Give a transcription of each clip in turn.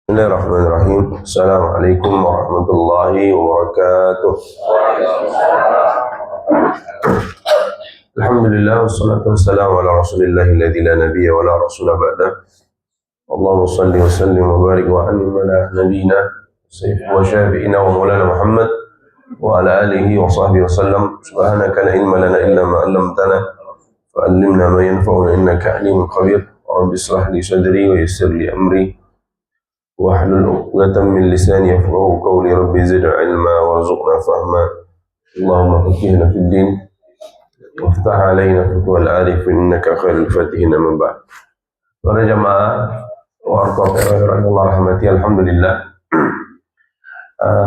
Bismillahirrahmanirrahim. Assalamualaikum warahmatullahi wabarakatuh. Alhamdulillah wassalatu wassalamu ala rasulillahi alladzi la nabiyya wa la rasula ba'da. Allahumma salli wa sallim wa barik wa an'im ala nabiyyina wa syafi'ina wa maulana Muhammad wa ala alihi wa sahbihi wa sallam. Subhanaka la ilma lana illa ma 'allamtana fa'allimna ma yanfa'una innaka 'alimun khabir. Rabbi ishrah li sadri wa yassir li amri wahlul 'uqdatam min lisani yafqahu qawli. Rabbi zid 'ilma warzuqna fahma. Allahumma faqqihna fid din waftah 'alaina futuhal 'arifin innaka khairul fatihin. Amma ba'd. Para jamaah Allah rahmati, alhamdulillah.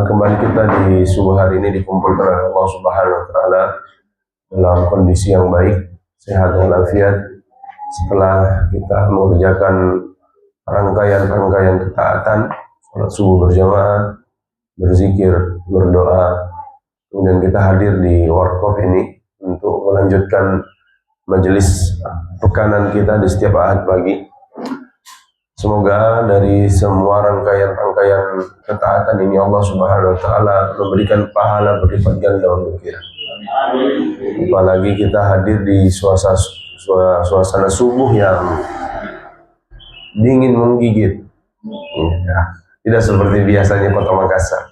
Kembali kita di subuh hari ini dikumpulkan oleh Allah Subhanahu wa taala dalam kondisi yang baik, sehat dan walafiat, setelah kita mengerjakan rangkaian ketaatan, salat subuh berjamaah, berzikir, berdoa, kemudian kita hadir di warkop ini untuk melanjutkan majelis pekanan kita di setiap Ahad pagi. Semoga dari semua rangkaian ketaatan ini Allah Subhanahu wa taala memberikan pahala berlipat ganda untuk kita. Apalagi kita hadir di suasana subuh yang dingin menggigit, ya, tidak seperti biasanya Kota Makassar.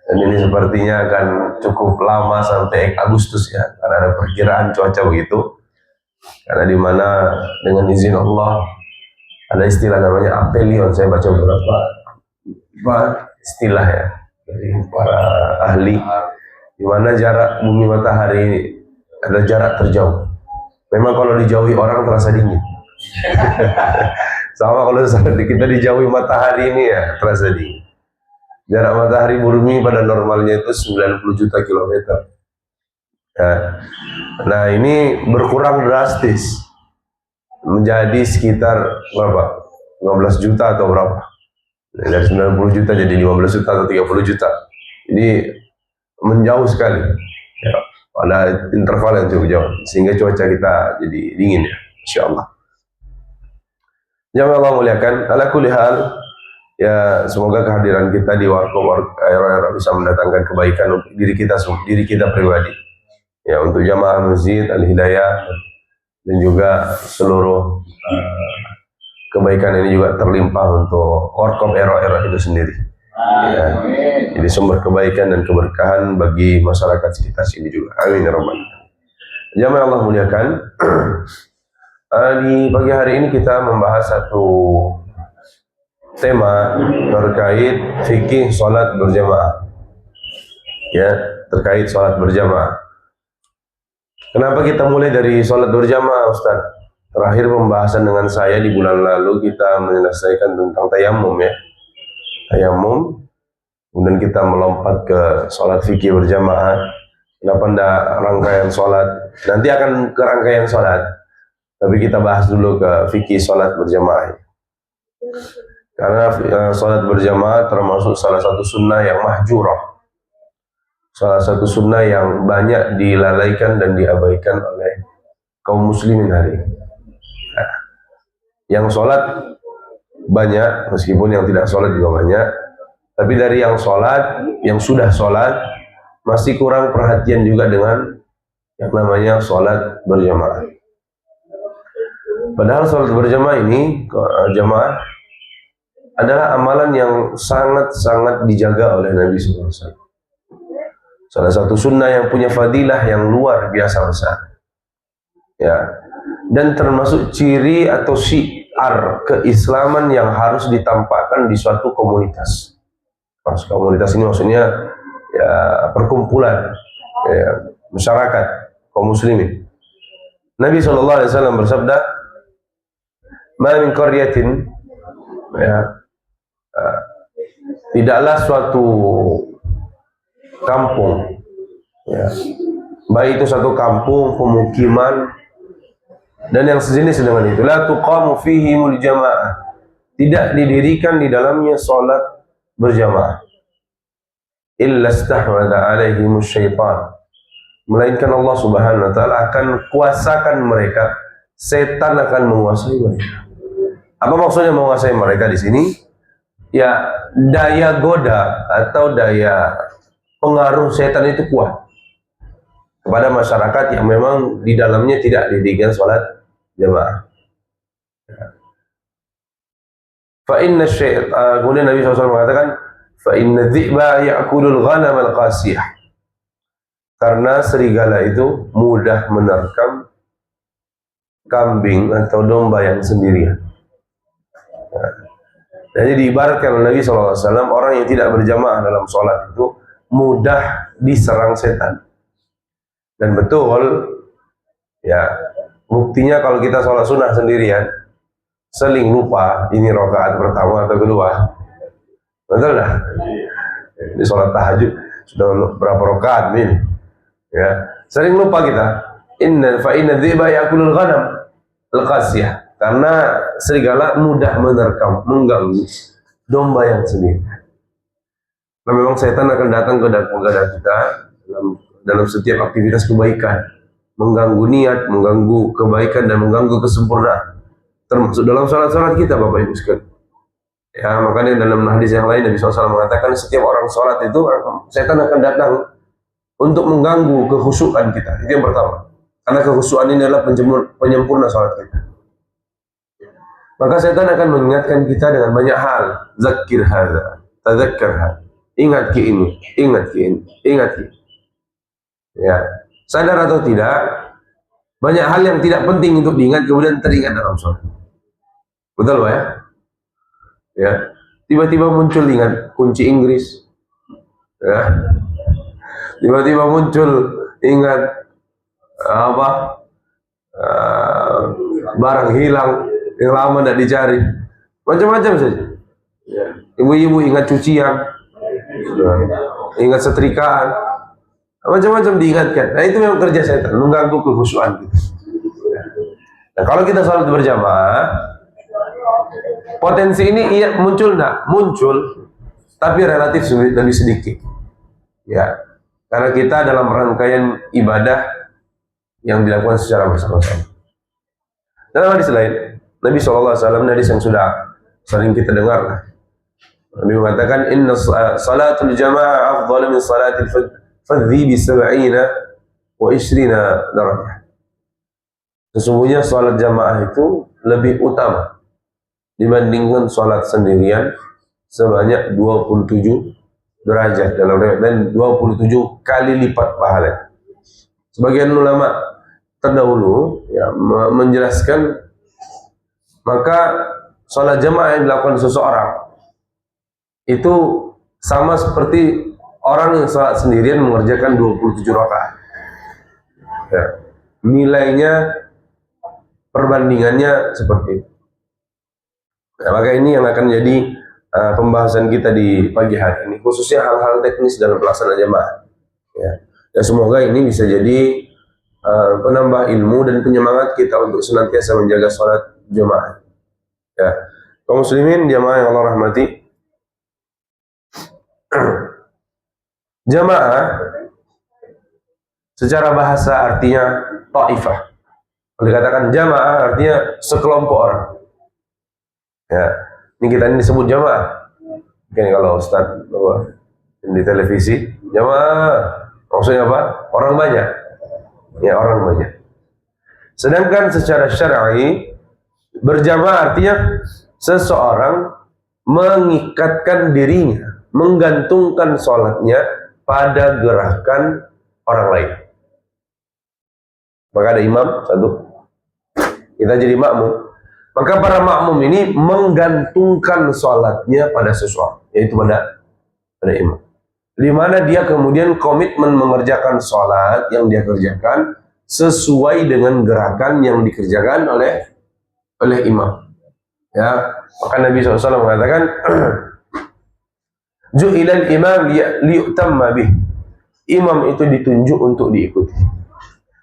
Dan ini sepertinya akan cukup lama sampai Agustus ya, karena ada perkiraan cuaca begitu. Karena di mana dengan izin Allah ada istilah namanya apelion, saya baca beberapa istilah ya dari para ahli, di mana jarak bumi matahari ada jarak terjauh. Memang kalau dijauhi orang terasa dingin. Sama kalau kita dijauhi matahari ini ya terasa dingin. Jarak matahari bumi pada normalnya itu 90 juta kilometer. Ya. Nah ini berkurang drastis menjadi sekitar berapa? 15 juta atau berapa? Dari 90 juta jadi 15 juta atau 30 juta. Jadi menjauh sekali ya, pada interval yang cukup jauh, sehingga cuaca kita jadi dingin ya, insyaallah. Jamaah Allah muliakan, ala kulli hal ya, semoga kehadiran kita di warkop bisa mendatangkan kebaikan untuk diri kita pribadi ya, untuk jamaah masjid Al-Hidayah, dan juga seluruh kebaikan ini juga terlimpah untuk warkop era itu sendiri ya. Jadi sumber kebaikan dan keberkahan bagi masyarakat sekitar sini juga, amin ya rabbal alamin. Jamaah Allah muliakan, di pagi hari ini kita membahas satu tema terkait fikih salat berjamaah ya, terkait salat berjamaah. Kenapa kita mulai dari salat berjamaah, Ustaz? Terakhir pembahasan dengan saya di bulan lalu kita menyelesaikan tentang tayamum ya, tayamum. Kemudian kita melompat ke salat fikih berjamaah. Kenapa ndak rangkaian salat? Nanti akan ke rangkaian salat, tapi kita bahas dulu ke fikih salat berjamaah. Karena salat berjamaah termasuk salah satu sunnah yang mahjurah, salah satu sunnah yang banyak dilalaikan dan diabaikan oleh kaum muslimin hari ini. Nah, yang sholat banyak, meskipun yang tidak sholat juga banyak, tapi dari yang sholat, yang sudah sholat, masih kurang perhatian juga dengan yang namanya sholat berjamaah. Padahal sholat berjamaah ini, jamaah, adalah amalan yang sangat-sangat dijaga oleh Nabi SAW. Salah satu sunnah yang punya fadilah yang luar biasa besar ya, dan termasuk ciri atau syiar keislaman yang harus ditampakkan di suatu komunitas. Komunitas ini maksudnya ya perkumpulan ya, masyarakat kaum muslimin. Nabi SAW bersabda, "Ma min qaryatin," ya, tidaklah suatu kampung ya, baik itu satu kampung, pemukiman dan yang sejenis dengan itu, la tuqamu fihimul jamaah, tidak didirikan di dalamnya salat berjamaah, illa istahwadha alaihimus syaitan, melainkan Allah Subhanahu wa taala akan kuasakan mereka, setan akan menguasai mereka. Apa maksudnya menguasai mereka di sini? ya daya goda atau daya pengaruh setan itu kuat kepada masyarakat yang memang di dalamnya tidak didirikan sholat jamaah. Kemudian Nabi SAW mengatakan, fa inna dhi'ba ya'kulul ghanam al-qasiyah. Karena serigala itu mudah menerkam kambing atau domba yang sendirian. Jadi diibaratkan oleh Nabi SAW, orang yang tidak berjamaah dalam sholat itu mudah diserang setan. Dan betul, ya buktinya kalau kita sholat sunnah sendirian, seling lupa ini rakaat pertama atau kedua. Betul dah? Ini sholat tahajud sudah berapa rakaat ini? Ya, sering lupa kita. Inna dhi'ba ya'kulul ghanam al-qasiyah. Karena serigala mudah menerkam, mengganggu domba yang sendiri. Nah, memang setan akan datang ke dalam kita dalam setiap aktivitas kebaikan, mengganggu niat, mengganggu kebaikan dan mengganggu kesempurnaan. Termasuk dalam sholat-sholat kita, Bapak Ibu sekalian. Ya, makanya dalam hadis yang lain Nabi SAW mengatakan setiap orang sholat itu setan akan datang untuk mengganggu kekhusyukan kita. Itu yang pertama. Karena kekhusyukan ini adalah penyempurna sholat kita. Maka setan akan mengingatkan kita dengan banyak hal. Zakir hadza, tadzakkar hadza. Ingat ki ini, ingat ki ini, ingat ki. Ya, sadar atau tidak, banyak hal yang tidak penting untuk diingat kemudian teringat dalam sholat. Betul Pak ya? Ya, tiba-tiba muncul ingat kunci Inggris. Ya. Tiba-tiba muncul ingat barang hilang yang lama tidak dicari, macam-macam saja. Ya. Ibu-ibu ingat cucian, ingat setrikaan, macam-macam diingatkan. Nah itu memang kerja setan, mengganggu kekhusyuan kita. Nah kalau kita sholat berjamaah, potensi ini iya muncul enggak? Muncul, tapi relatif lebih sedikit. Ya, karena kita dalam rangkaian ibadah yang dilakukan secara bersama-sama. Dalam hadis lain, Nabi SAW, hadis yang sudah sering kita dengar, Nabi mengatakan, Inna salatul jamaah afdal min salatil fadhi bi 70 wa 20 darajah. Sesungguhnya salat jamaah itu lebih utama dibandingkan salat sendirian sebanyak 27 derajat dalam riwayat dan 27 kali lipat pahala. Sebagian ulama terdahulu ya menjelaskan maka salat jamaah yang dilakukan seseorang itu sama seperti orang yang salat sendirian mengerjakan 27 rakaat. Ya. Nilainya perbandingannya seperti itu. Nah, maka ini yang akan jadi pembahasan kita di pagi hari ini, khususnya hal-hal teknis dalam pelaksanaan jamaah. Ya. Dan semoga ini bisa jadi penambah ilmu dan penyemangat kita untuk senantiasa menjaga sholat jamaah. Ya, kaum muslimin jamaah yang Allah rahmati, jamaah secara bahasa artinya ta'ifah. Kalau dikatakan jamaah artinya sekelompok orang. Ya, ini kita ini disebut jamaah. Mungkin kalau Ustaz di televisi, jamaah maksudnya apa? Orang banyak. Ya, orang banyak. Sedangkan secara syar'i berjamaah artinya seseorang mengikatkan dirinya, menggantungkan sholatnya pada gerakan orang lain. Maka ada imam satu, kita jadi makmum. Maka para makmum ini menggantungkan sholatnya pada sesuatu, yaitu pada imam. Di mana dia kemudian komitmen mengerjakan sholat yang dia kerjakan sesuai dengan gerakan yang dikerjakan oleh imam. Ya, maka Nabi SAW mengatakan, Ju'ilal imam liyu'tamma bih. Imam itu ditunjuk untuk diikuti.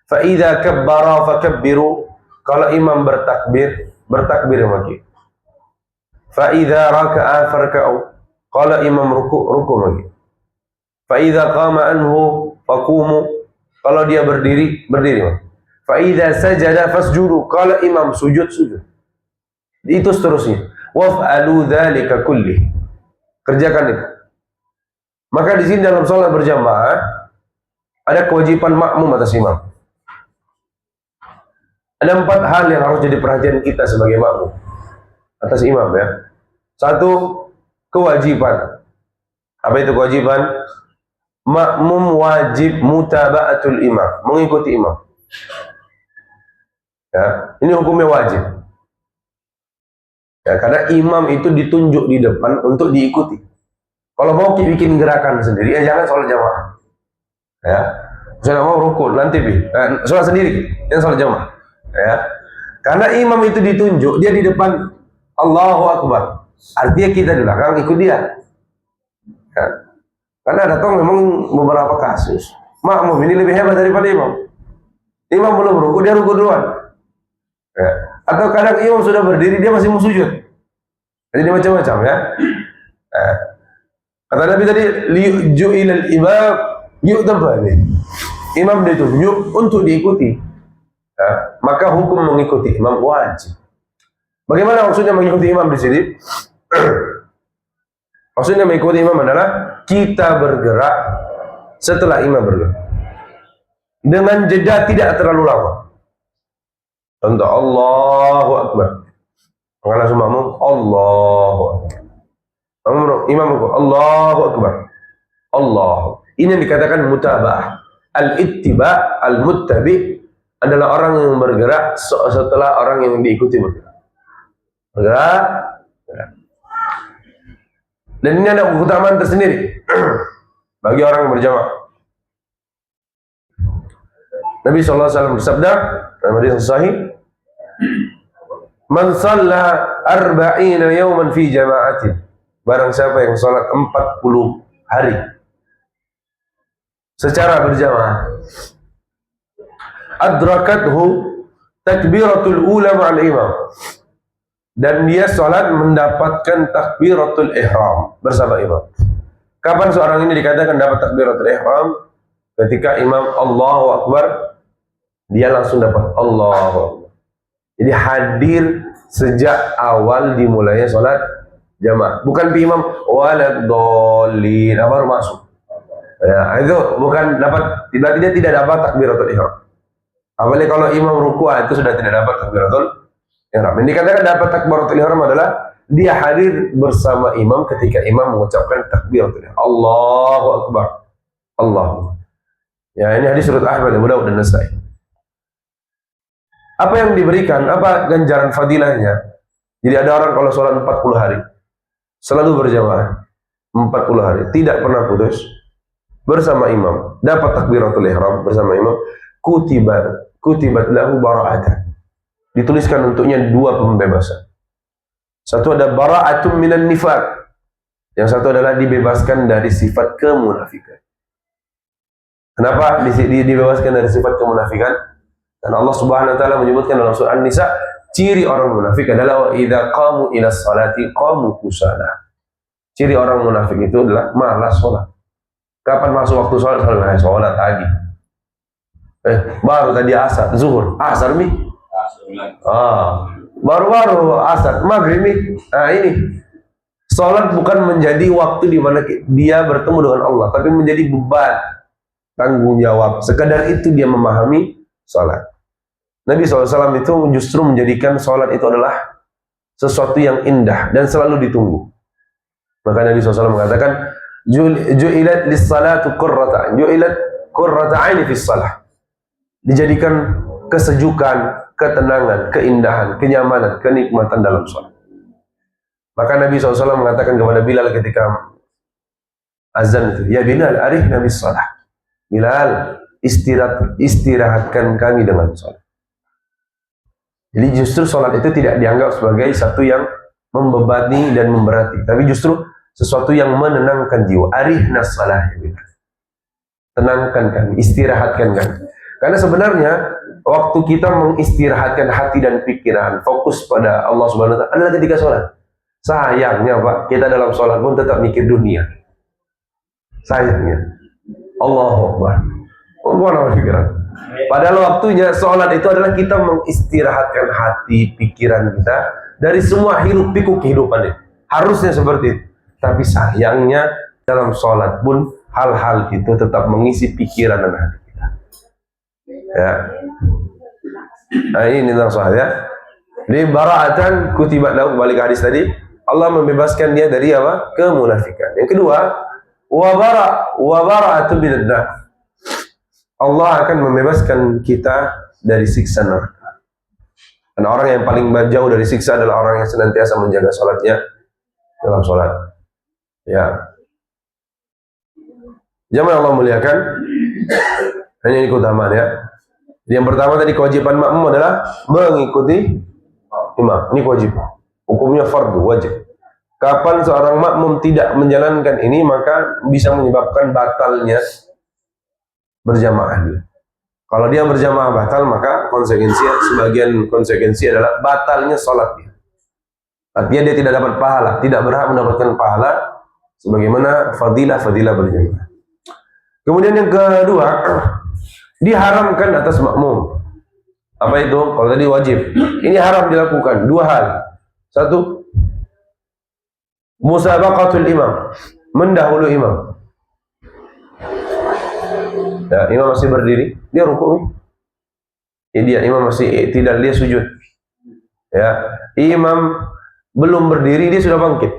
Fa idza kabbara fakabbiru. Kalau imam bertakbir, bertakbir lagi. Fa idza raka'a farka'u. Kalau imam ruku lagi. Fa idza qama anhu faqumu. Kalau dia berdiri, berdiri. Fa idza sajada fasjudu. Kalau imam sujud. Itu seterusnya. Waf'alu dzalika kulli. Kerjakan itu. Maka di sini dalam sholat berjamaah ada kewajiban makmum atas imam. Ada 4 hal yang harus jadi perhatian kita sebagai makmum atas imam ya. 1, kewajiban. Apa itu kewajiban? Makmum wajib mutaba'atul imam, mengikuti imam. Ya, ini hukumnya wajib. Ya, karena imam itu ditunjuk di depan untuk diikuti. Kalau mau bikin gerakan sendiri, ya jangan sholat jamaah. Ya, misalnya mau rukun nanti sholat sendiri, jangan sholat jamaah. Ya, karena imam itu ditunjuk, dia di depan, Allahu Akbar. Artinya kita di belakang ikut dia. Ya. Karena ada memang beberapa kasus makmum ini lebih hebat daripada imam. Imam belum rukuk, dia rukuk duluan. Ya. Atau kadang imam sudah berdiri, dia masih mau sujud. Jadi macam-macam ya. Kata Nabi tadi, ju'ilal imam yu'tabani. Imam ditunjuk untuk diikuti. Ya. Maka hukum mengikuti imam wajib. Bagaimana maksudnya mengikuti imam di sini? Maksudnya mengikuti imam adalah kita bergerak setelah imam bergerak dengan jeda tidak terlalu lama. Contoh, Allahu Akbar. Maka langsung makmum Allahu Akbar. Imam Allahu Akbar. Allah. Ini yang dikatakan mutaba'ah. Al-ittiba, al-muttabi adalah orang yang bergerak setelah orang yang diikuti bergerak. Bergerak. Dan ini ada keutamaan tersendiri bagi orang yang berjamaah. Nabi SAW bersabda dalam hadis sahih, "Man shalla 40 yawman fi jama'atin." Barang siapa yang salat 40 hari secara berjamaah, adrakathu takbiratul ula ma'al imam. Dan dia salat mendapatkan takbiratul ihram bersama imam. Kapan seorang ini dikatakan dapat takbiratul ihram? Ketika imam Allahu Akbar, dia langsung dapat Allahu Akbar. Jadi hadir sejak awal dimulainya salat jamaah. Bukan imam waladhdallin baru masuk. Ya, itu bukan dapat, dia tidak dapat takbiratul ihram. Apalagi kalau imam ruku' itu sudah tidak dapat takbiratul ihram. Yang dikatakan dapat takbiratul ihram adalah dia hadir bersama imam ketika imam mengucapkan takbiratul ihram. Allahu Akbar. Allah. Ya, ini hadis riwayat Ahmad, Abu Dawud dan Nasa'i. Apa yang diberikan? Apa ganjaran fadilahnya? Jadi ada orang kalau sholat 40 hari selalu berjamaah 40 hari, tidak pernah putus bersama imam, dapat takbiratul ihram bersama imam, kutibat lahu bara'atan. Dituliskan untuknya 2 pembebasan. Satu ada bara'atun minan nifaq. Yang satu adalah dibebaskan dari sifat kemunafikan. Kenapa dibebaskan dari sifat kemunafikan? Karena Allah Subhanahu wa taala menyebutkan dalam surah An-Nisa, ciri orang munafik adalah wa idza qamu ila sholati qamu kusala. Ciri orang munafik itu adalah malas sholat. Kapan masuk waktu sholat? Sholat lagi. Baru tadi asar, zuhur, asar nih. Baru-baru asar, maghrib nih. Nah ini, sholat bukan menjadi waktu di mana dia bertemu dengan Allah, tapi menjadi beban, tanggung jawab. Sekadar itu dia memahami sholat. Nabi SAW itu justru menjadikan sholat itu adalah sesuatu yang indah dan selalu ditunggu. Maka Nabi SAW mengatakan, ju'ilat lis-salatu qurrata, ju'ilat qurrata 'aini fis shalah. Dijadikan kesejukan, ketenangan, keindahan, kenyamanan, kenikmatan dalam sholat. Maka Nabi SAW mengatakan kepada Bilal ketika azan itu, ya Bilal, arihna bis shalah. Bilal, istirahatkan kami dengan sholat. Jadi justru sholat itu tidak dianggap sebagai satu yang membebani dan memberati, tapi justru sesuatu yang menenangkan jiwa. Arihna shalah, tenangkan kami, istirahatkan kami. Karena sebenarnya waktu kita mengistirahatkan hati dan pikiran, fokus pada Allah Subhanahu wa taala adalah ketika sholat. Sayangnya Pak, kita dalam sholat pun tetap mikir dunia. Sayangnya. Allahu Akbar. Allahu Akbar. Padahal waktunya sholat itu adalah kita mengistirahatkan hati, pikiran kita dari semua hiruk pikuk kehidupan ini. Harusnya seperti itu. Tapi sayangnya dalam sholat pun hal-hal itu tetap mengisi pikiran dan hati kita. Ya. Nah, ini tentang sholat ya. Di bara'atan kutibat lahu, balik hadis tadi, Allah membebaskan dia dari apa? Kemunafikan. Yang kedua, wa bara'atu minaddah. Allah akan membebaskan kita dari siksa neraka. Dan orang yang paling jauh dari siksa adalah orang yang senantiasa menjaga sholatnya dalam sholat. Ya. Jamaah Allah muliakan. Hanya ini keutamaan ya. Yang pertama tadi kewajiban makmum adalah mengikuti imam. Ini kewajiban. Hukumnya fardu, wajib. Kapan seorang makmum tidak menjalankan ini, maka bisa menyebabkan batalnya berjamaah dia. Kalau dia berjamaah batal, maka sebagian konsekuensi adalah batalnya sholat dia. Artinya dia tidak dapat pahala, tidak berhak mendapatkan pahala sebagaimana fadilah berjamaah. Kemudian yang kedua, diharamkan atas makmum. Apa itu? Kalau tadi wajib, ini haram dilakukan. Dua hal. Satu, musabaqatul imam, mendahului imam. Ya, imam masih berdiri, dia rukuk. Ya, imam masih tidak, dia sujud. Ya, imam belum berdiri, dia sudah bangkit.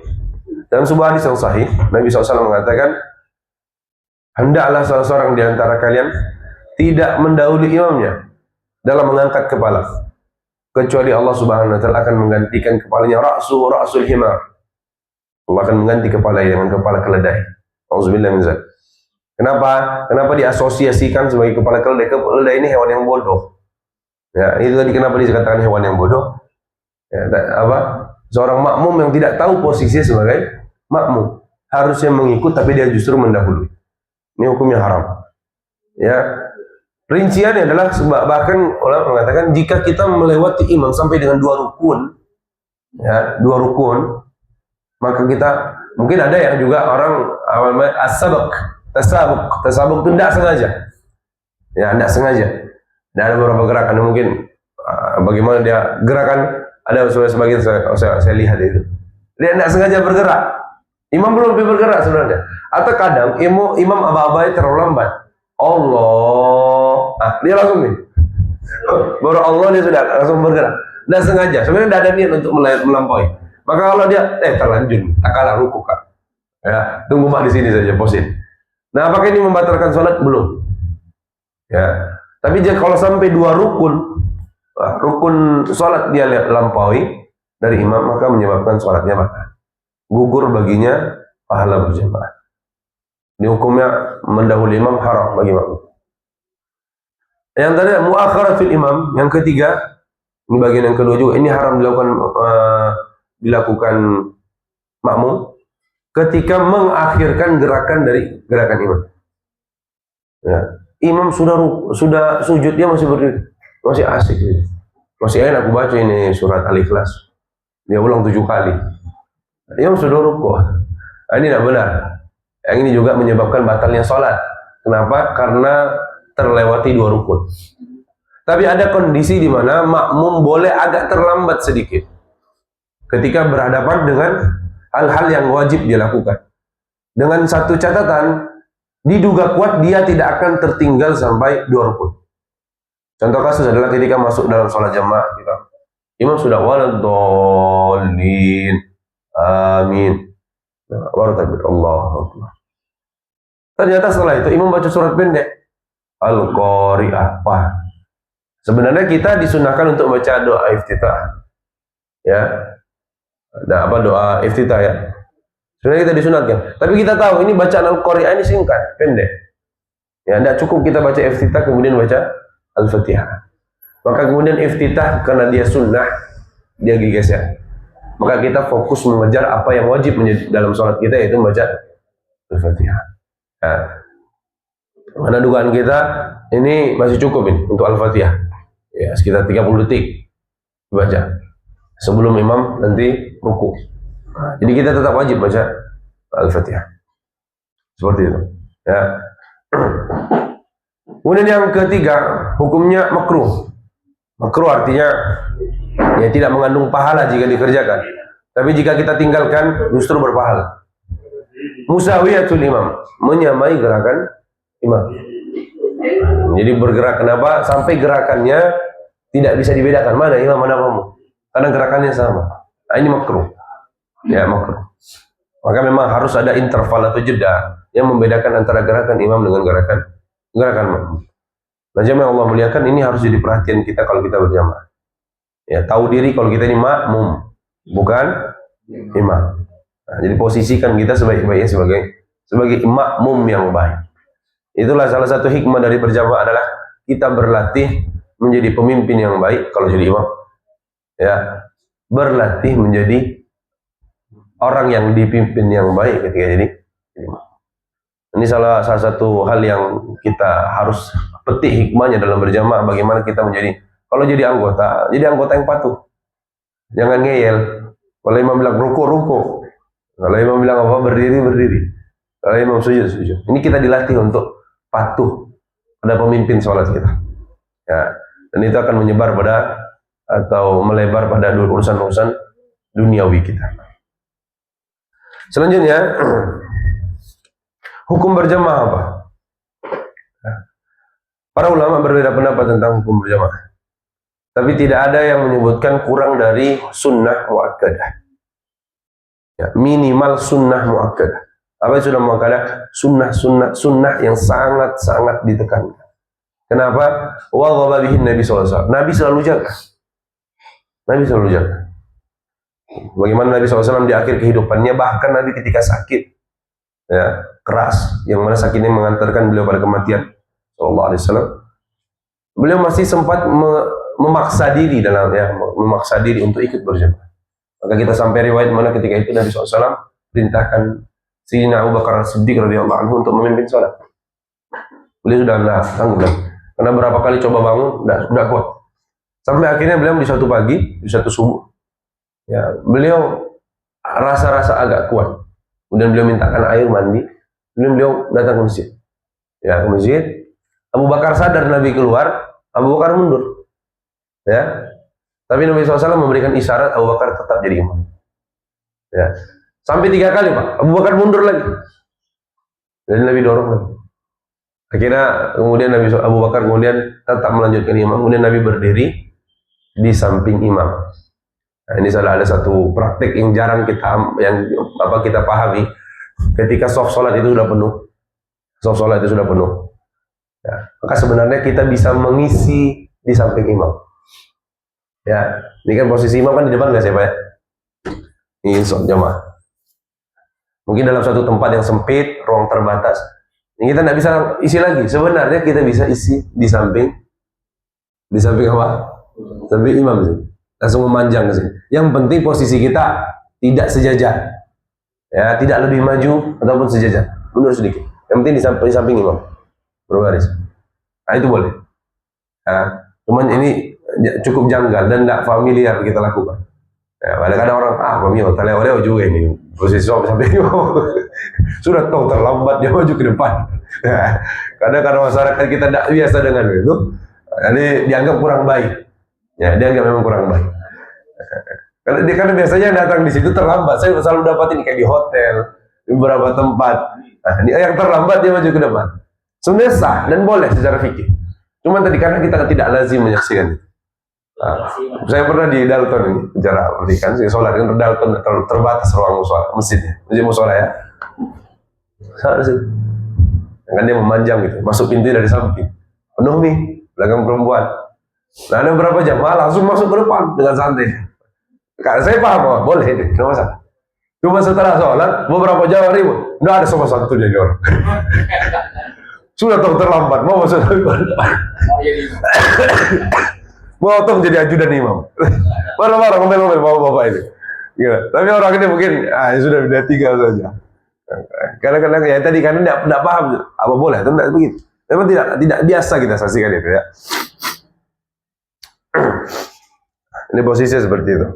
Dalam sebuah hadis yang sahih, Nabi SAW mengatakan, hendaklah salah seorang di antara kalian tidak mendahului imamnya dalam mengangkat kepala, kecuali Allah Subhanahu wa taala akan menggantikan kepalanya ra'sul himar. Allah akan mengganti kepala dengan kepala keledai. Auzubillahi min dzalik. Kenapa diasosiasikan sebagai kepala keledai? Keledai ini hewan yang bodoh. Ya, itu tadi kenapa dikatakan hewan yang bodoh? Ya, seorang makmum yang tidak tahu posisinya sebagai makmum, harusnya mengikut tapi dia justru mendahului. Ini hukumnya haram. Ya, rinciannya adalah bahkan ulama mengatakan jika kita melewati imam sampai dengan dua rukun, maka kita mungkin ada yang juga orang tasabuk itu tidak sengaja. Ya, tidak sengaja. Dan ada beberapa gerakan mungkin bagaimana dia gerakan, ada sebagian saya lihat itu. Dia tidak sengaja bergerak. Imam belum bergerak sebenarnya. Atau kadang imam aba-abai terlalu lambat. Allah. Dia langsung nih. Baru Allah dia sudah langsung bergerak. Tidak sengaja. Sebenarnya tidak ada niat untuk melampaui. Maka kalau dia terlanjur, tak kalah ruku Kak. Ya, tunggu Mak di sini saja, posin. Nah, apakah ini membatalkan sholat? Belum. Ya. Tapi kalau sampai dua rukun sholat dia lampaui dari imam, maka menyebabkan sholatnya batal. Gugur baginya pahala berjamaah. Ini hukumnya mendahului imam haram bagi makmum. Yang tadi muakharatul imam, yang ketiga, ini bagian yang kedua juga, ini haram dilakukan makmum ketika mengakhirkan gerakan dari gerakan imam. Ya. Imam sudah sujud, dia masih berdiri, masih asik, masih enak. Aku baca ini surat Al-Ikhlas, dia ulang 7 kali. Imam sudah rukuk. Ini tidak benar. Yang ini juga menyebabkan batalnya sholat. Kenapa? Karena terlewati 2 rukun. Tapi ada kondisi di mana makmum boleh agak terlambat sedikit ketika berhadapan dengan hal-hal yang wajib dilakukan. Dengan satu catatan, diduga kuat dia tidak akan tertinggal sampai 2 rukun. Contoh kasus adalah ketika masuk dalam sholat jamaah, imam sudah waladhdallin, amin, baru takbir Allahu Akbar. Ternyata setelah itu imam baca surat pendek, Al-Qari'ah. Sebenarnya kita disunahkan untuk baca doa iftitah. Ya. Nah, doa iftitah ya. Sebenarnya kita disunatkan. Tapi kita tahu ini bacaan Al-Qari'ah ini singkat, pendek. Ya, tidak cukup kita baca iftitah kemudian baca Al-Fatihah. Maka kemudian iftitah karena dia sunnah, dia geser. Maka kita fokus mengejar apa yang wajib dalam sholat kita, yaitu membaca Al-Fatihah. Nah, mana dugaan kita ini masih cukup ini untuk Al-Fatihah. Ya, sekitar 30 detik dibaca sebelum imam nanti ruku. Jadi kita tetap wajib baca Al-Fatihah. Seperti itu. Ya. Kemudian yang ketiga, hukumnya makruh. Makruh artinya ya tidak mengandung pahala jika dikerjakan. Tapi jika kita tinggalkan justru berpahala. musawiyatul imam, menyamai gerakan imam. Jadi bergerak, kenapa? Sampai gerakannya tidak bisa dibedakan mana imam mana makmum, karena gerakannya sama. Nah, ini makruh. Ya, makruh. Maka memang harus ada interval atau jeda yang membedakan antara gerakan imam dengan gerakan makmum. Nah, jemaah Allah muliakan, ini harus jadi perhatian kita kalau kita berjamaah. Ya, tahu diri kalau kita ini makmum, bukan imam. Nah, jadi posisikan kita sebaik-baiknya sebagai makmum yang baik. Itulah salah satu hikmah dari berjamaah adalah kita berlatih menjadi pemimpin yang baik kalau jadi imam. Ya, berlatih menjadi orang yang dipimpin yang baik ketika jadi imam. Ini salah satu hal yang kita harus petik hikmahnya dalam berjamaah, bagaimana kita menjadi, kalau jadi anggota yang patuh. Jangan ngeyel. Kalau imam bilang ruku. Kalau imam bilang apa? Berdiri. Kalau imam sujud. Ini kita dilatih untuk patuh pada pemimpin sholat kita. Ya, dan itu akan menyebar pada atau melebar pada urusan-urusan duniawi kita. Selanjutnya, hukum berjamaah apa? Para ulama berbeda pendapat tentang hukum berjamaah. Tapi tidak ada yang menyebutkan kurang dari sunnah muakkadah. Ya, minimal sunnah muakkadah. Apa itu sunnah muakkadah? Sunnah yang sangat ditekankan. Kenapa? Wa bihi Nabi SAW. Nabi selalu jaga. Bagaimana Nabi SAW di akhir kehidupannya, bahkan Nabi ketika sakit, ya, keras, yang mana sakitnya mengantarkan beliau pada kematian, sallallahu alaihi wasallam, beliau masih sempat memaksa diri untuk ikut berjamaah. Maka kita sampai riwayat mana ketika itu Nabi SAW perintahkan Sayyidina Abu Bakar As-Siddiq radhiyallahu anhu untuk memimpin salat. Beliau sudah tidak sanggup, karena berapa kali coba bangun, sudah kuat. Sampai akhirnya beliau di suatu pagi, di suatu subuh, ya, beliau rasa agak kuat. Kemudian beliau mintakan air mandi. Kemudian beliau datang ke masjid. Ya, ke masjid. Abu Bakar sadar Nabi keluar, Abu Bakar mundur. Ya. Tapi Nabi SAW memberikan isyarat Abu Bakar tetap jadi imam. Ya. Sampai 3 kali, Pak. Abu Bakar mundur lagi. Dan Nabi dorong lagi. Akhirnya kemudian Abu Bakar tetap melanjutkan imam. Kemudian Nabi berdiri di samping imam. Nah, ini ada satu praktik yang jarang kita pahami. Ketika soft sholat itu sudah penuh. Ya, maka sebenarnya kita bisa mengisi di samping imam. Ya, ini kan posisi imam kan di depan nggak sih, Pak? Ini jamaah. Mungkin dalam satu tempat yang sempit, ruang terbatas, ini kita tidak bisa isi lagi. Sebenarnya kita bisa isi di samping apa? Samping imam sih. Langsung memanjang ke sini. Yang penting posisi kita tidak sejajar. Ya, tidak lebih maju ataupun sejajar. Mundur sedikit. Yang penting di samping imam. Berbaris. Nah, itu boleh. Ya, cuman ini cukup janggal dan tidak familiar kita lakukan. Ya, kadang-kadang orang, pamio, taleo juga ini. Posisi samping imam. Sudah tahu terlambat dia maju ke depan. Ya, kadang-kadang masyarakat kita tidak biasa dengan itu. Jadi dianggap kurang baik. Ya, dia anggap memang kurang baik. Karena biasanya datang di situ terlambat. Saya selalu dapat ini kayak di hotel, di beberapa tempat. Nah, ini yang terlambat dia maju ke depan. Sebenarnya sah dan boleh secara fikih. Cuma tadi karena kita tidak lazim menyaksikan itu. Nah, saya pernah di Dalton ini, bicara pernikahan, saya sholat kan Dalton terbatas ruang musola, masjid musola ya. Salah sih. Kan dia memanjang gitu, masuk pintu dari samping, penuh nih, belakang perempuan. Nah, ada beberapa jamaah langsung masuk ke depan dengan santai. Karena saya paham, boleh deh, tidak masalah. Cuma setelah sholat, beberapa jamaah ribut, nggak ada sama satu jadi orang. Sudah tahu terlambat, mau masuk ke depan. Mau tahu jadi ajudan imam. Marah-marah, ngomel-ngomel bapak-bapak ini. Gila. Tapi orang ini mungkin, sudah beda 3 saja. Kadang-kadang ya tadi karena tidak paham, apa boleh, atau tidak begitu. Memang tidak biasa kita saksikan itu ya. Ini posisinya seperti itu.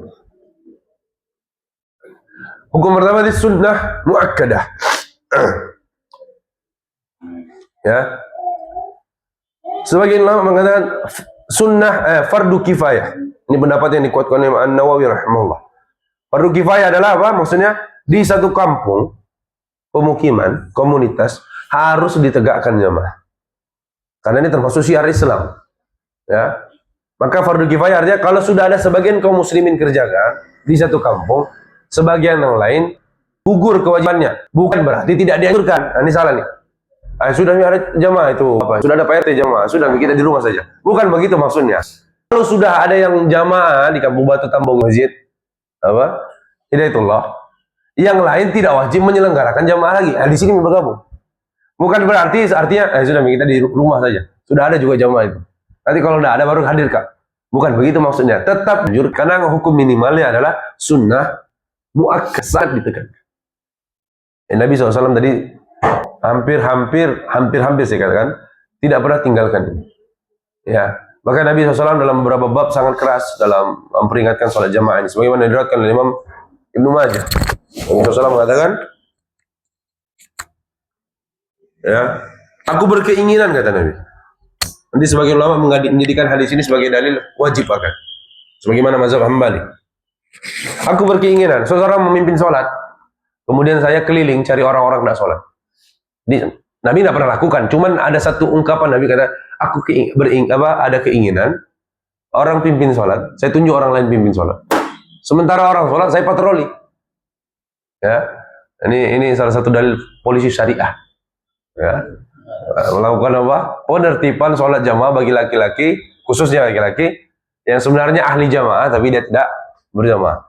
Hukum pertama di sunnah muakkadah. Ya. Sebagian ulama mengatakan sunnah fardu kifayah. Ini pendapat yang dikuatkan oleh An-Nawawi rahimahullah. Fardu kifayah adalah apa? Maksudnya di satu kampung pemukiman, komunitas harus ditegakkan jamaah. Karena ini termasuk syiar Islam. Ya. Maka fardu kifayah artinya kalau sudah ada sebagian kaum muslimin kerjakan di satu kampung, sebagian yang lain gugur kewajibannya. Bukan berarti tidak dianjurkan. Nah, ini salah nih. Sudah ada jamaah itu apa? Sudah ada PRT jamaah, sudah kita di rumah saja. Bukan begitu maksudnya. Kalau sudah ada yang jamaah di Kampung Batu Tambung Masjid apa? Hidayatullah. Yang lain tidak wajib menyelenggarakan jamaah lagi. Di sini bergabung. Bukan berarti artinya sudah kita di rumah saja. Sudah ada juga jamaah itu. Nanti kalau tidak ada baru hadirkan. Bukan begitu maksudnya. Tetap jujur karena hukum minimalnya adalah sunnah muakkad ditekankan. Nabi SAW tadi hampir saya katakan tidak pernah tinggalkan ini. Ya, maka Nabi SAW dalam beberapa bab sangat keras dalam memperingatkan sholat jamaah ini. Sebagaimana diriwayatkan oleh Imam Ibnu Majah. Nabi SAW mengatakan, ya, aku berkeinginan kata Nabi. Nanti sebagian ulama menjadikan hadis ini sebagai dalil wajib akan. Sebagaimana mazhab Hambali. Aku berkeinginan, seseorang memimpin sholat, kemudian saya keliling cari orang-orang tidak sholat. Nabi tidak pernah lakukan, cuman ada satu ungkapan Nabi kata, aku ada keinginan orang pimpin sholat, saya tunjuk orang lain pimpin sholat. Sementara orang sholat, saya patroli. Ya, ini salah satu dalil polisi syariah. Ya, melakukan apa? Penertiban sholat jamaah bagi laki-laki, khususnya laki-laki yang sebenarnya ahli jamaah tapi dia tidak berjamaah.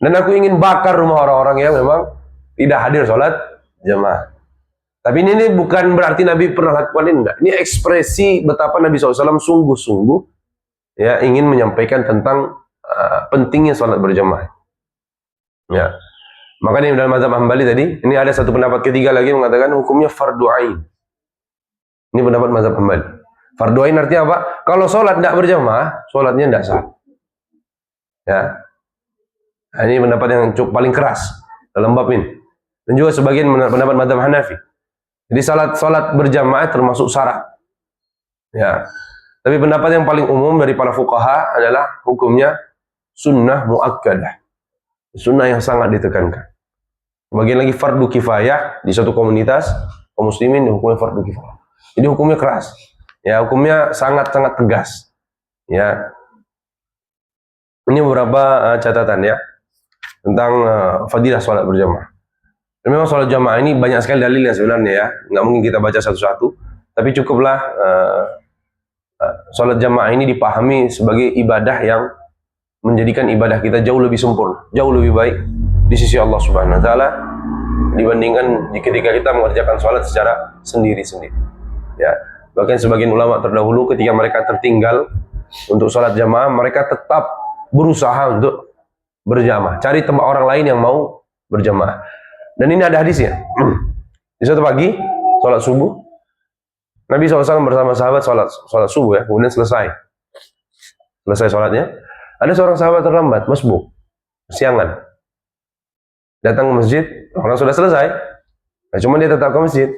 Dan aku ingin bakar rumah orang-orang yang memang tidak hadir sholat jamaah. Tapi ini bukan berarti Nabi pernah lakukan ini, enggak. Ini ekspresi betapa Nabi SAW sungguh-sungguh ya ingin menyampaikan tentang pentingnya sholat berjamaah. Ya, makanya dalam mazhab Hambali tadi, ini ada satu pendapat ketiga lagi mengatakan hukumnya fardu ain. Ini pendapat mazhab Hambali. Fardu ain artinya apa? Kalau sholat tidak berjamaah, sholatnya tidak sah. Ya, nah, ini pendapat yang cukup paling keras dalam bab ini. Dan juga sebagian pendapat mazhab Hanafi. Jadi salat berjamaah termasuk syarat. Ya. Tapi pendapat yang paling umum dari para fuqaha adalah hukumnya sunnah muakkadah. Sunnah yang sangat ditekankan. Bagian lagi fardu kifayah di suatu komunitas kaum muslimin hukumnya fardu kifayah. Jadi hukumnya keras. Ya, hukumnya sangat-sangat tegas. Ya. Ini beberapa catatan ya tentang fadilah salat berjamaah. Dan memang sholat jamaah ini banyak sekali dalilnya sebenarnya ya. Nggak mungkin kita baca satu-satu. Tapi cukuplah sholat jamaah ini dipahami sebagai ibadah yang menjadikan ibadah kita jauh lebih sempurna, jauh lebih baik di sisi Allah Subhanahu Wa Taala dibandingkan ketika kita mengerjakan sholat secara sendiri-sendiri. Ya, bahkan sebagian ulama terdahulu ketika mereka tertinggal untuk sholat jamaah, mereka tetap berusaha untuk berjamaah, cari tempat orang lain yang mau berjamaah. Dan ini ada hadisnya. Di suatu pagi, sholat subuh, Nabi SAW bersama sahabat sholat subuh ya, kemudian selesai sholatnya, ada seorang sahabat terlambat, masbuk, siangan, datang ke masjid, orang sudah selesai, nah, cuma dia tetap ke masjid.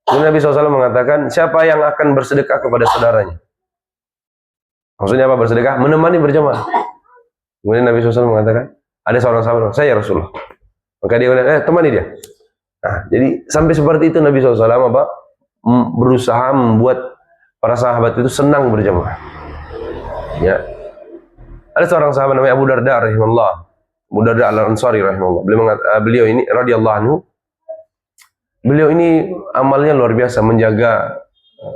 Kemudian Nabi SAW mengatakan, siapa yang akan bersedekah kepada saudaranya? Maksudnya apa bersedekah? Menemani berjamaah. Kemudian Nabi SAW mengatakan, ada seorang sahabat, saya Rasulullah. Maka dia bilang, temani dia. Nah, jadi sampai seperti itu Nabi SAW berusaha membuat para sahabat itu senang berjamaah. Ya. Ada seorang sahabat namanya Abu Darda rahimahullah, Abu Darda al-Ansari rahimahullah. Beliau ini radhiyallahu anhu, beliau ini amalnya luar biasa menjaga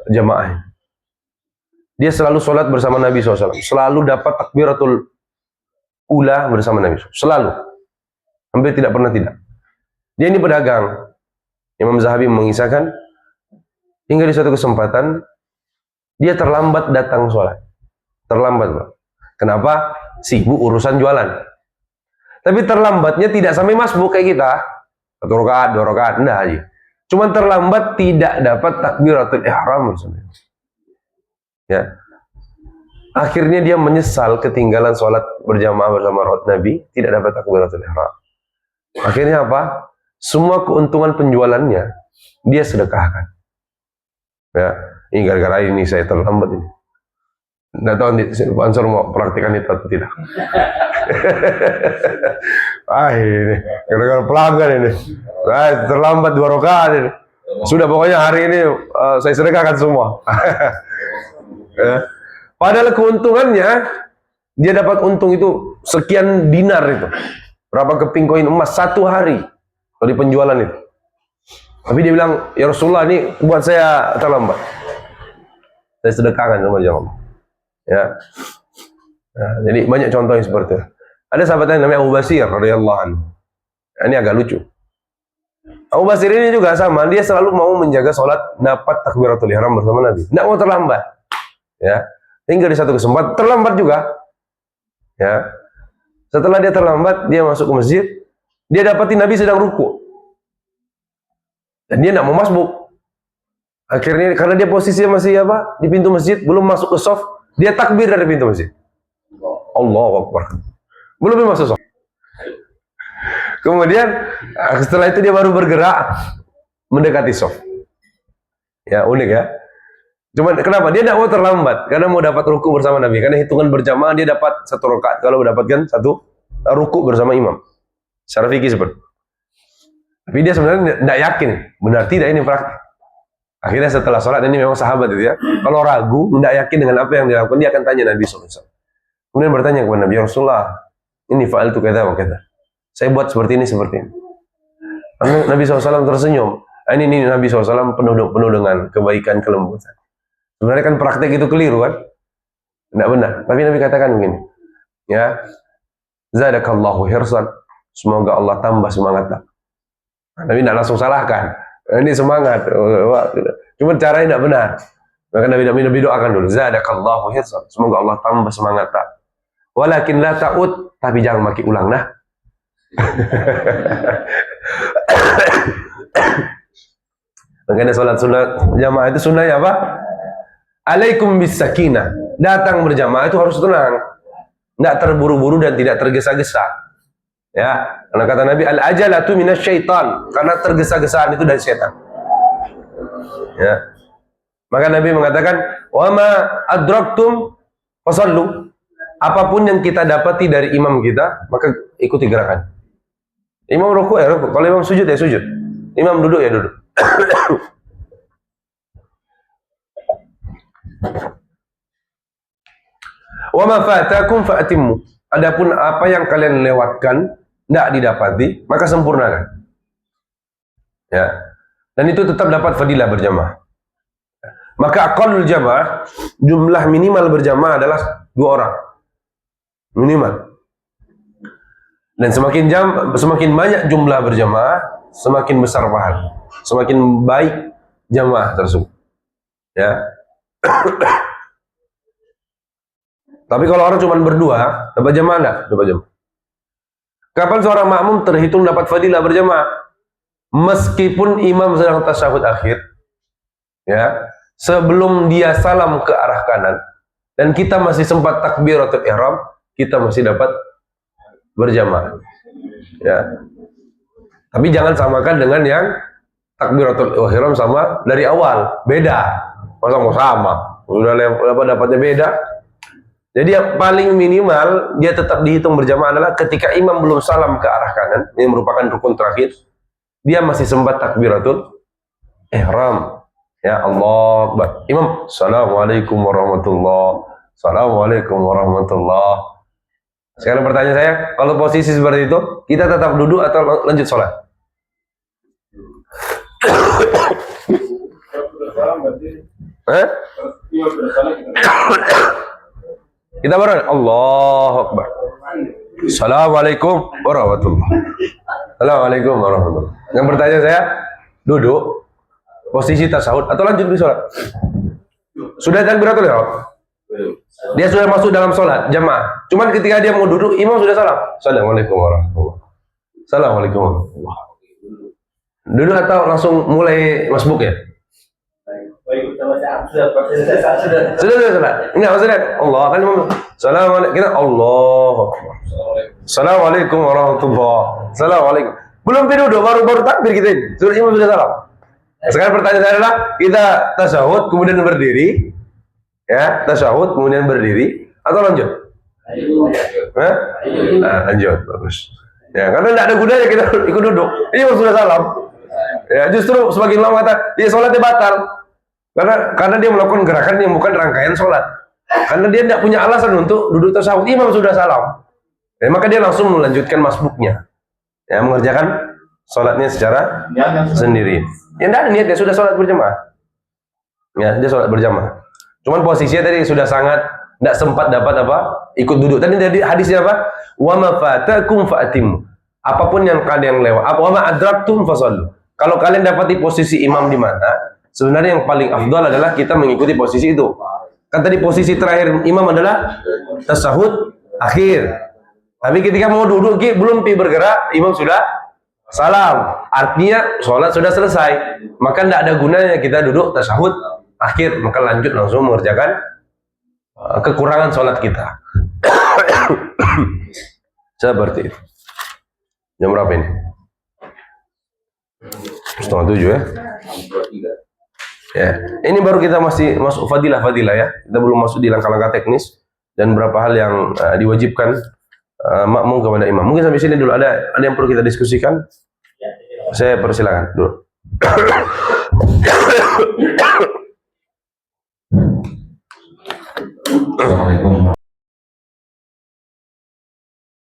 jamaah. Dia selalu sholat bersama Nabi SAW, selalu dapat takbiratul ula bersama Nabi SAW, selalu. Hampir tidak pernah tidak. Dia ini pedagang. Imam Zahabi mengisahkan hingga di suatu kesempatan dia terlambat datang sholat. Terlambat, Pak. Kenapa? Sibuk urusan jualan. Tapi terlambatnya tidak sampai masbuk kayak kita. 1 rakaat, 2 rakaat, enggak aja. Cuma terlambat tidak dapat takbiratul ihram bersama. Ya. Akhirnya dia menyesal ketinggalan sholat berjamaah bersama Nabi, tidak dapat takbiratul ihram. Akhirnya apa? Semua keuntungan penjualannya dia sedekahkan. Ya, ini gara-gara ini saya terlambat ini. Nggak tahu Pak Ansor mau praktikan itu atau tidak. Ini gara-gara pelanggan ini. Terlambat 2 rakaat ini. Sudah pokoknya hari ini saya sedekahkan semua. Ya. Padahal keuntungannya dia dapat untung itu sekian dinar itu. Berapa keping koin emas 1 hari dari penjualan itu. Tapi dia bilang, ya Rasulullah ini buat saya terlambat. Saya sedekahkan sama jamaah. Ya. Nah, jadi banyak contoh yang seperti itu. Ada sahabat yang namanya Abu Basir radhiyallahu anhu. Ini agak lucu. Abu Basir ini juga sama, dia selalu mau menjaga sholat dapat takbiratul ihram bersama Nabi. Tidak mau terlambat. Ya. Hingga di satu kesempatan terlambat juga. Ya. Setelah dia terlambat, dia masuk ke masjid, dia dapati Nabi sedang ruku. Dan dia tidak mau masbuk. Akhirnya karena dia posisinya masih di pintu masjid, belum masuk ke shaf, dia takbir dari pintu masjid. Allahu Akbar. Belum masuk shaf. Kemudian setelah itu dia baru bergerak mendekati shaf. Ya, unik ya. Cuman kenapa? Dia tidak mau terlambat karena mau dapat ruku bersama Nabi. Karena hitungan berjamaah dia dapat 1 rakaat kalau mendapatkan 1 ruku bersama imam. Secara fikih seperti. Tapi dia sebenarnya tidak yakin benar tidak ini praktik. Akhirnya setelah sholat, ini memang sahabat itu ya. Kalau ragu, tidak yakin dengan apa yang dilakukan, dia akan tanya Nabi SAW. Kemudian bertanya kepada Nabi, Rasulullah, ini fa'al itu kata. Saya buat seperti ini. Nabi SAW tersenyum. Ini Nabi SAW penuh dengan kebaikan, kelembutan. Sebenarnya kan praktek itu keliru kan? Tidak benar. Tapi Nabi katakan begini. Ya, zadakallahu hirsan. Semoga Allah tambah semangat. Nabi tidak langsung salahkan. Ini semangat. Cuma caranya tidak benar. Maka Nabi doakan dulu. Zadakallahu hirsan. Semoga Allah tambah semangat. Walakin la ta'ud. Tapi jangan maki ulang nah. Makanya sholat sunat jamaah itu sunnahnya apa? Alaikum bis sakinah. Datang berjamaah itu harus tenang. Tidak terburu-buru dan tidak tergesa-gesa. Ya, karena kata Nabi al-ajalatu minasyaitan, karena tergesa-gesaan itu dari setan. Ya. Maka Nabi mengatakan, "Wa ma adraktum fasallu." Apapun yang kita dapati dari imam kita, maka ikuti gerakan. Imam ruku ya ruku, kalau imam sujud ya sujud. Imam duduk ya duduk. Wa ma fatakum fa'timmu. Adapun apa yang kalian lewatkan tidak didapati, maka sempurnakan. Ya. Dan itu tetap dapat fadilah berjamaah. Maka aqallul jamaah, jumlah minimal berjamaah adalah 2 orang. Minimal. Dan semakin banyak jumlah berjamaah, semakin besar pahala. Semakin baik jamaah tersebut. Ya. Tapi kalau orang cuma berdua, dapat jamaah enggak? Dapat jamaah. Kapan seorang makmum terhitung dapat fadilah berjamaah? Meskipun imam sedang tasyahud akhir, ya, sebelum dia salam ke arah kanan, dan kita masih sempat takbiratul ihram, kita masih dapat berjamaah. Ya. Tapi jangan samakan dengan yang takbiratul ihram sama dari awal, beda. Masa mau sama? Udah dapatnya beda. Jadi yang paling minimal dia tetap dihitung berjamaah adalah ketika imam belum salam ke arah kanan, ini merupakan rukun terakhir, dia masih sempat takbiratul ihram. Ya Allah Akbar. Imam, Assalamualaikum warahmatullahi. Assalamualaikum warahmatullahi. Sekarang pertanyaan saya, kalau posisi seperti itu, kita tetap duduk atau lanjut sholat? Kita bareng, Allahu Akbar. Assalamualaikum warahmatullahi. Assalamualaikum warahmatullahi. Yang pertanyaan saya, duduk, posisi tasyahud atau lanjut di sholat? Sudah takbiratul ihram? Dia sudah masuk dalam sholat jamaah. Cuman ketika dia mau duduk, imam sudah salam. Assalamualaikum warahmatullahi. Assalamualaikum warahmatullahi. Duduk atau langsung mulai masbuk ya? Sudah. Enggak maksudnya Allah kan Assalamualaikum kita Allah. Assalamualaikum warahmatullahi. Assalamualaikum. Belum duduk baru takbir kita ini. Sudah imam sudah salam. Sekarang pertanyaan saya adalah kita tasyahud kemudian berdiri. Ya, tasyahud kemudian berdiri atau lanjut? Nah, lanjut. Bagus. Ya, karena tidak ada gunanya kita ikut duduk. Imam sudah salam. Ya, justru sebagian ulama kata, dia sholatnya batal. Karena dia melakukan gerakan yang bukan rangkaian sholat. Karena dia tidak punya alasan untuk duduk tasyahud. Imam sudah salam. Ya, maka dia langsung melanjutkan masbuknya. Ya, mengerjakan sholatnya secara sendiri. Ya, tidak ada niat, dia sudah sholat berjamaah. Ya, dia sholat berjamaah. Cuman posisinya tadi sudah sangat tidak sempat dapat apa? Ikut duduk. Tadi hadisnya apa? Wa ma fatakum fa'tim. Apapun yang kalian lewat, wa ma adraktum fasallu. Kalau kalian dapati posisi imam di mana, sebenarnya yang paling afdal adalah kita mengikuti posisi itu. Kan tadi posisi terakhir imam adalah tasyahud akhir. Tapi ketika mau duduk, belum bergerak, imam sudah salam. Artinya sholat sudah selesai. Maka tidak ada gunanya kita duduk tasyahud akhir. Maka lanjut langsung mengerjakan kekurangan sholat kita. Seperti itu. Jam berapa ini? 6:30 ya. Ya, ini baru kita masih masuk fadilah ya. Kita belum masuk di langkah-langkah teknis dan beberapa hal yang diwajibkan makmum kepada imam. Mungkin sampai sini dulu. Ada yang perlu kita diskusikan? Saya persilakan dulu. Assalamualaikum